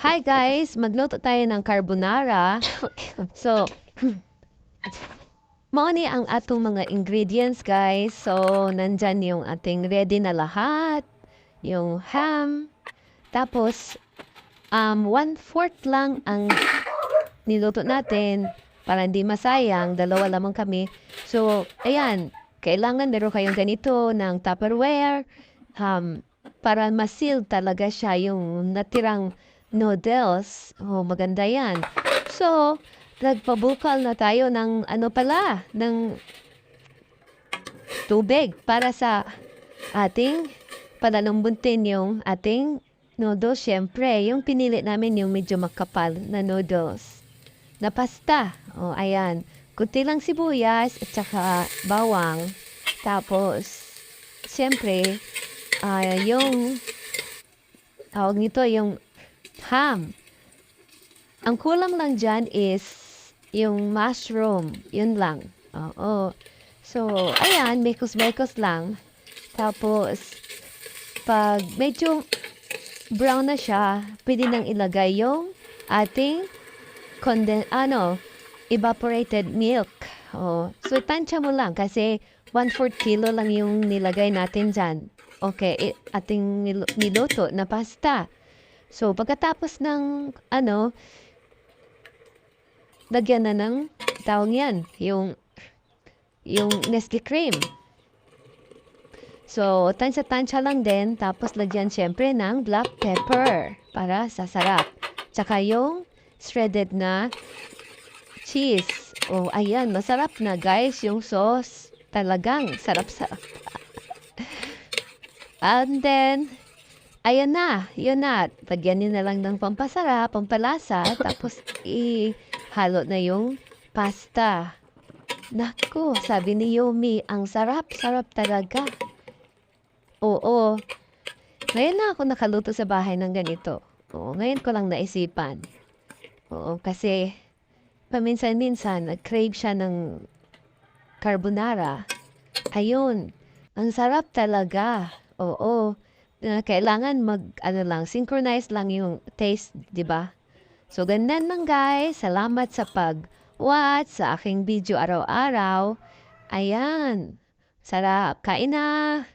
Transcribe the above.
Hi guys, magluto tayo ng carbonara. So, mao ni ang atong mga ingredients guys. So, nandyan yung ating ready na lahat. Yung ham. Tapos, 1/4 lang ang niluto natin para hindi masayang. Dalawa lamang kami. So, ayan. Kailangan meron kayong ganito ng Tupperware. Um, para ma-seal talaga siya yung natirang noodles. Oh, maganda yan. So, nagpabukal na tayo ng ano pala, ng tubig para sa ating palalambuntin yung ating noodles. Siyempre, yung pinili namin yung medyo makapal na noodles na pasta. O, ayan. Kunti lang sibuyas at saka bawang. Tapos, siyempre, yung tawag nito, yung ham. Ang kulang lang dyan is yung mushroom. Yun lang. Oo. So, ayan, mekos-mekos lang. Tapos, pag medyo brown na siya, pwede nang ilagay yung ating evaporated milk. Oh. So, tansya mo lang kasi 1/4 kilo lang yung nilagay natin dyan. Okay, ating niluto na pasta. So, pagkatapos ng, lagyan na ng, tawag yan, yung Nestle cream. So, tansya-tansya lang din. Tapos, lagyan syempre ng black pepper para sa sarap. Tsaka yung shredded na cheese. Oh, ayan, masarap na guys yung sauce. Talagang sarap-sarap. And then, ayan na, yun na. Lagyan nyo na lang ng pampasarap, pampalasa, tapos ihalo na yung pasta. Naku, sabi ni Yumi, ang sarap-sarap talaga. Oo, ngayon na ako nakaluto sa bahay ng ganito. Oo, ngayon ko lang naisipan. Oo, kasi paminsan-minsan, nag-crave siya ng carbonara. Ayun, ang sarap talaga. Oo, kailangan synchronize lang yung taste, di ba? So, ganyan lang guys. Salamat sa pag-watch sa aking video araw-araw. Ayan, sarap. Kain na!